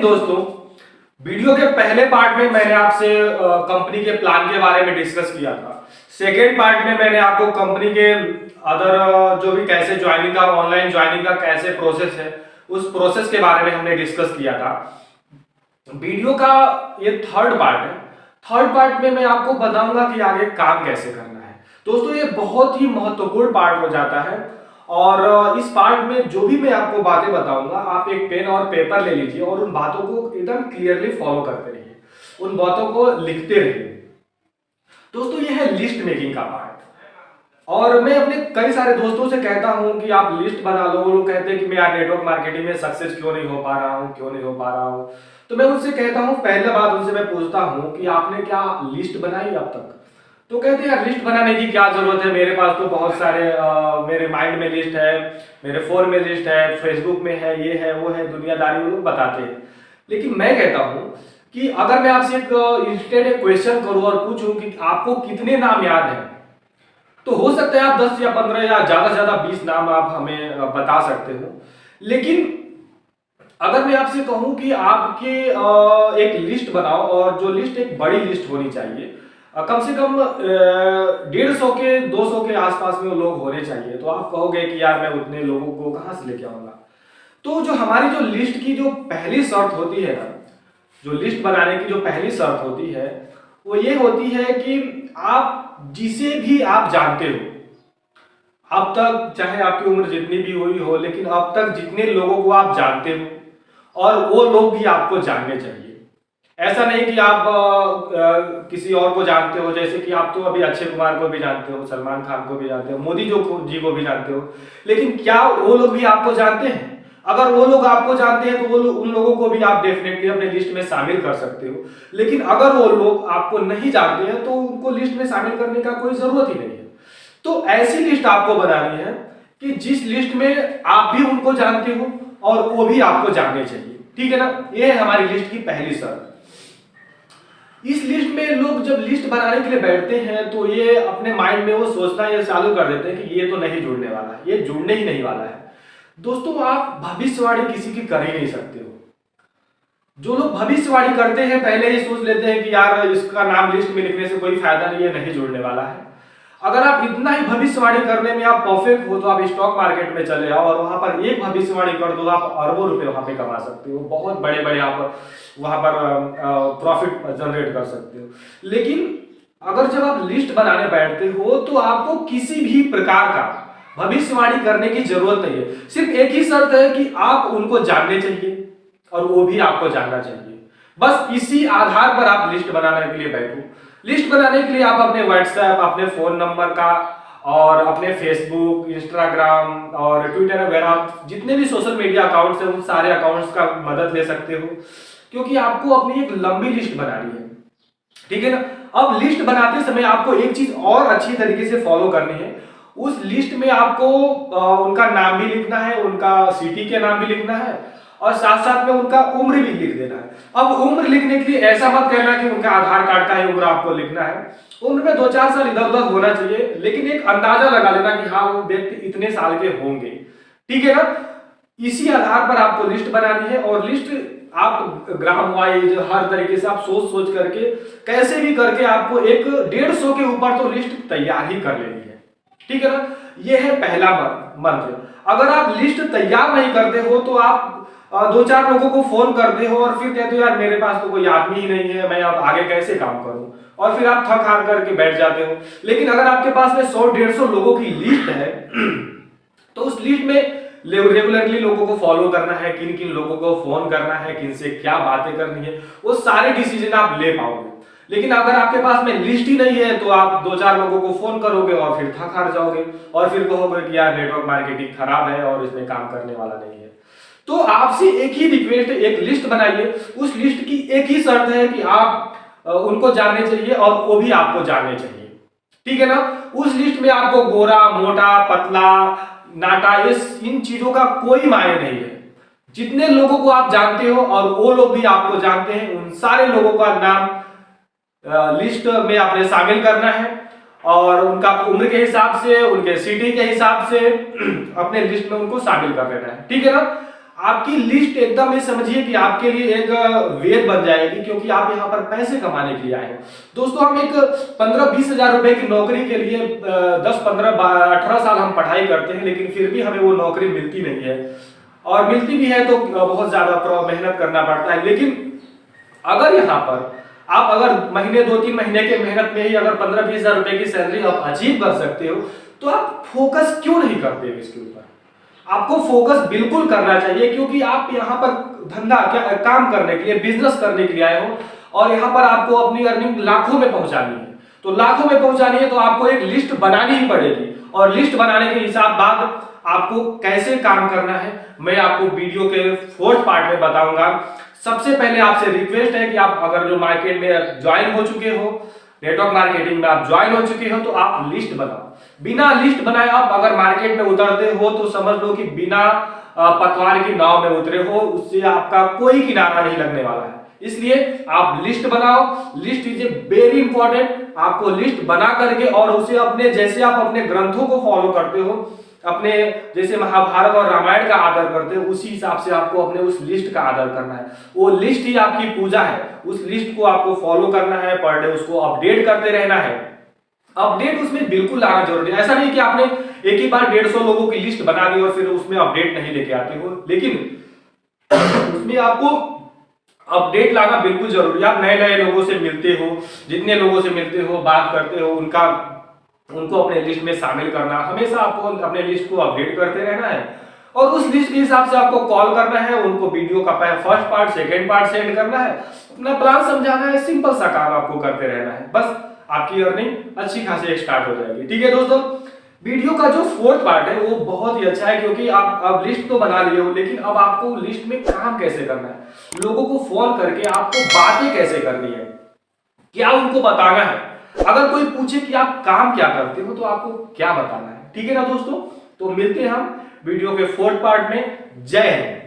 दोस्तों, वीडियो के पहले पार्ट में मैंने आपसे कंपनी के प्लान के बारे में डिस्कस किया था। सेकेंड पार्ट में मैंने आपको कंपनी के अदर जो भी कैसे ज्वाइनिंग का, ऑनलाइन ज्वाइनिंग का कैसे प्रोसेस है, उस प्रोसेस के बारे में हमने डिस्कस किया था। वीडियो का ये थर्ड पार्ट है। थर्ड पार्ट में मैं आपको बताऊंगा कि आगे काम कैसे करना है। दोस्तों, ये बहुत ही महत्वपूर्ण पार्ट हो जाता है और इस पार्ट में जो भी मैं आपको बातें बताऊंगा, आप एक पेन और पेपर ले लीजिए और उन बातों को एकदम क्लियरली फॉलो करते रहिए, उन बातों को लिखते रहिए। दोस्तों, ये है लिस्ट मेकिंग का पार्ट। और मैं अपने कई सारे दोस्तों से कहता हूं कि आप लिस्ट बना लो। वो लोग कहते हैं कि मैं यार नेटवर्क मार्केटिंग में सक्सेस क्यों नहीं हो पा रहा हूं। तो मैं उनसे कहता हूं, पहले बात उनसे मैं पूछता हूं कि आपने क्या लिस्ट बनाई अब तक? तो कहते हैं यार लिस्ट बनाने की क्या जरूरत है, मेरे पास तो बहुत सारे मेरे माइंड में लिस्ट है, मेरे फोन में लिस्ट है, फेसबुक में है, ये है वो है, दुनियादारी वो लोग बताते हैं। लेकिन मैं कहता हूं कि अगर मैं आपसे एक क्वेश्चन करूं और पूछूं कि आपको कितने नाम याद है, तो हो सकता है आप 10 या 15 या ज्यादा से ज्यादा 20 नाम आप हमें बता सकते हो। लेकिन अगर मैं आपसे कहूं कि आपके एक लिस्ट बनाओ, और जो लिस्ट एक बड़ी लिस्ट होनी चाहिए, कम से कम 150 के 200 के आसपास में वो लोग होने चाहिए, तो आप कहोगे कि यार मैं उतने लोगों को कहां से लेके आऊंगा। तो जो हमारी जो लिस्ट की जो पहली शर्त होती है ना, जो लिस्ट बनाने की जो पहली शर्त होती है, वो ये होती है कि आप जिसे भी आप जानते हो, अब तक चाहे आपकी उम्र जितनी भी हुई हो, लेकिन अब तक जितने लोगों को आप जानते हो, और वो लोग भी आपको जानने चाहिए। ऐसा नहीं कि आप किसी और को जानते हो, जैसे कि आप तो अभी अक्षय कुमार को भी जानते हो, सलमान खान को भी जानते हो, मोदी जी को भी जानते हो, लेकिन क्या वो लोग भी आपको जानते हैं? अगर वो लोग आपको जानते हैं तो उन लोगों को भी आप डेफिनेटली अपने लिस्ट में शामिल कर सकते हो। लेकिन अगर वो लोग आपको नहीं जानते हैं तो उनको लिस्ट में शामिल करने का कोई जरूरत ही नहीं है। तो ऐसी लिस्ट आपको बनानी है कि जिस लिस्ट में आप भी उनको जानते हो और वो भी आपको जानने चाहिए। ठीक है ना? ये है हमारी लिस्ट की पहली शर्त। इस लिस्ट में लोग जब लिस्ट बनाने के लिए बैठते हैं तो ये अपने माइंड में वो सोचना ये चालू कर देते हैं कि ये तो नहीं जुड़ने वाला है, ये जुड़ने ही नहीं वाला है। दोस्तों, आप भविष्यवाणी किसी की कर ही नहीं सकते हो। जो लोग भविष्यवाणी करते हैं पहले ही सोच लेते हैं कि यार इसका नाम लिस्ट में लिखने से कोई फायदा नहीं है, नहीं जुड़ने वाला है। अगर आप इतना ही भविष्यवाणी करने में आप परफेक्ट हो तो आप स्टॉक मार्केट में चले जाओ और वहां पर एक भविष्यवाणी कर दो, आप अरबों रुपए वहां पे कमा सकते हो, बहुत बड़े बड़े आप वहां पर प्रॉफिट जनरेट कर सकते हो। लेकिन अगर जब आप लिस्ट बनाने बैठते हो तो आपको किसी भी प्रकार का भविष्यवाणी करने की जरूरत नहीं है। सिर्फ एक ही शर्त है कि आप उनको जानने चाहिए और वो भी आपको जानना चाहिए। बस इसी आधार पर आप लिस्ट बनाने के लिए बैठो। लिस्ट बनाने के लिए आप अपने व्हाट्सएप, अपने फोन नंबर का और अपने फेसबुक, इंस्टाग्राम और ट्विटर वगैरह जितने भी सोशल मीडिया अकाउंट्स हैं, उन सारे अकाउंट्स का मदद ले सकते हो, क्योंकि आपको अपनी एक लंबी लिस्ट बनानी है। ठीक है ना? अब लिस्ट बनाते समय आपको एक चीज और अच्छी तरीके से फॉलो करनी है। उस लिस्ट में आपको उनका नाम भी लिखना है, उनका सिटी के नाम भी लिखना है और साथ साथ में उनका उम्र भी लिख देना है। अब उम्र लिखने के लिए ऐसा मत कहना कि उनका आधार कार्ड का ही उम्र आपको लिखना है। उम्र में 2-4 साल इधर उधर होना चाहिए, लेकिन एक अंदाजा लगा लेना कि हाँ वो व्यक्ति इतने साल के होंगे। ठीक है ना? इसी आधार पर आपको लिस्ट बनानी है और लिस्ट आप ग्राम वाइज हर तरीके से आप सोच करके कैसे भी करके आपको एक 150 के ऊपर तो लिस्ट तैयार ही कर लेनी है। ठीक है ना? यह है पहला मंत्र। अगर आप लिस्ट तैयार नहीं करते हो तो आप 2-4 लोगों को फोन करते हो और फिर कहते हो यार मेरे पास तो कोई आदमी ही नहीं है, मैं अब आगे कैसे काम करूं, और फिर आप थक हार करके बैठ जाते हो। लेकिन अगर आपके पास में 100-150 लोगों की लिस्ट है तो उस लिस्ट में रेगुलरली लोगों को फॉलो करना है, किन किन लोगों को फोन करना है, किन से क्या बातें करनी है, वो सारे डिसीजन आप ले पाओगे। लेकिन अगर आपके पास में लिस्ट ही नहीं है तो आप 2-4 लोगों को फोन करोगे और फिर थक हार जाओगे और फिर कहोगे कि यार नेटवर्क मार्केटिंग खराब है और इसमें काम करने वाला नहीं है। तो आपसे एक ही रिक्वेस्ट है, एक लिस्ट बनाइए। उस लिस्ट की एक ही शर्त है कि आप उनको जानने चाहिए और वो भी आपको जानने चाहिए। ठीक है ना? उस लिस्ट में आपको गोरा, मोटा, पतला, नाटा, इन चीजों का कोई मायने नहीं है। जितने लोगों को आप जानते हो और वो लोग भी आपको जानते हैं, उन सारे लोगों का नाम लिस्ट में आपने शामिल करना है और उनका उम्र के हिसाब से, उनके सिटी के हिसाब से अपने लिस्ट में उनको शामिल कर लेना है। ठीक है ना? आपकी लिस्ट एकदम ये समझिए कि आपके लिए एक वेद बन जाएगी, क्योंकि आप यहाँ पर पैसे कमाने के लिए आए हो। दोस्तों, हम एक 15-20 हजार रुपए की नौकरी के लिए 10-15-18 साल हम पढ़ाई करते हैं, लेकिन फिर भी हमें वो नौकरी मिलती नहीं है, और मिलती भी है तो बहुत ज्यादा मेहनत करना पड़ता है। लेकिन अगर यहाँ पर आप अगर महीने 2-3 महीने के मेहनत में ही अगर 15-20 हजार रुपए की सैलरी आप अचीव कर सकते हो, तो आप फोकस क्यों नहीं करते हो इसके ऊपर? आपको फोकस बिल्कुल करना चाहिए, क्योंकि आप यहाँ पर धंधा क्या काम करने के लिए, बिजनेस करने के लिए आए हो, और यहाँ पर आपको अपनी अर्निंग लाखों में पहुंचानी है। तो लाखों में पहुंचानी है तो आपको एक लिस्ट बनानी ही पड़ेगी, और लिस्ट बनाने के हिसाब बाद आपको कैसे काम करना है मैं आपको वीडियो के 4th पार्ट में बताऊंगा। सबसे पहले आपसे रिक्वेस्ट है कि आप अगर जो मार्केट में ज्वाइन हो चुके हो, नेटवर्क मार्केटिंग में आप ज्वाइन हो चुके हो, तो आप लिस्ट बनाओ। बिना लिस्ट बनाए आप अगर मार्केट में उतरते हो तो समझ लो कि बिना पतवार की नाव में उतरे हो, उससे आपका कोई किनारा नहीं लगने वाला है। इसलिए आप लिस्ट बनाओ। List is a very important. आपको लिस्ट बना करके और उसे अपने, जैसे आप अपने ग्रंथों को फॉलो करते हो, अपने जैसे महाभारत और रामायण का आदर करते हो, उसी हिसाब से आपको अपने उस लिस्ट का आदर करना है। वो लिस्ट ही आपकी पूजा है। उस लिस्ट को आपको फॉलो करना है, पर डे उसको अपडेट करते रहना है। अपडेट उसमें बिल्कुल लाना जरूरी है। ऐसा नहीं कि आपने एक ही बार 150 लोगों की लिस्ट बना दी और फिर उसमें अपडेट नहीं लेके आते हो, लेकिन उसमें आपको अपडेट लाना बिल्कुल जरूरी है। आप नए नए लोगों से मिलते हो, जितने लोगों से मिलते हो, बात करते हो, उनको अपने लिस्ट में शामिल करना। हमेशा आपको अपने लिस्ट को अपडेट करते रहना है, और उस लिस्ट के हिसाब से आपको कॉल करना है, उनको वीडियो का 1st part 2nd part send करना है, अपना प्लान समझाना है। सिंपल सा काम आपको करते रहना है, बस आपकी अर्निंग अच्छी खासी स्टार्ट हो जाएगी। ठीक है दोस्तों, वीडियो का जो 4th पार्ट है वो बहुत ही अच्छा है, क्योंकि आप अब लिस्ट तो बना लिए हो, लेकिन अब आपको लिस्ट में काम कैसे करना है, लोगों को फोन करके आपको बातें कैसे करनी है, क्या उनको बताना है। अगर कोई पूछे कि आप काम क्या करते हो, तो आपको क्या बताना है। ठीक है ना दोस्तों, तो मिलते हैं हम वीडियो के 4th पार्ट में। जय हिंद।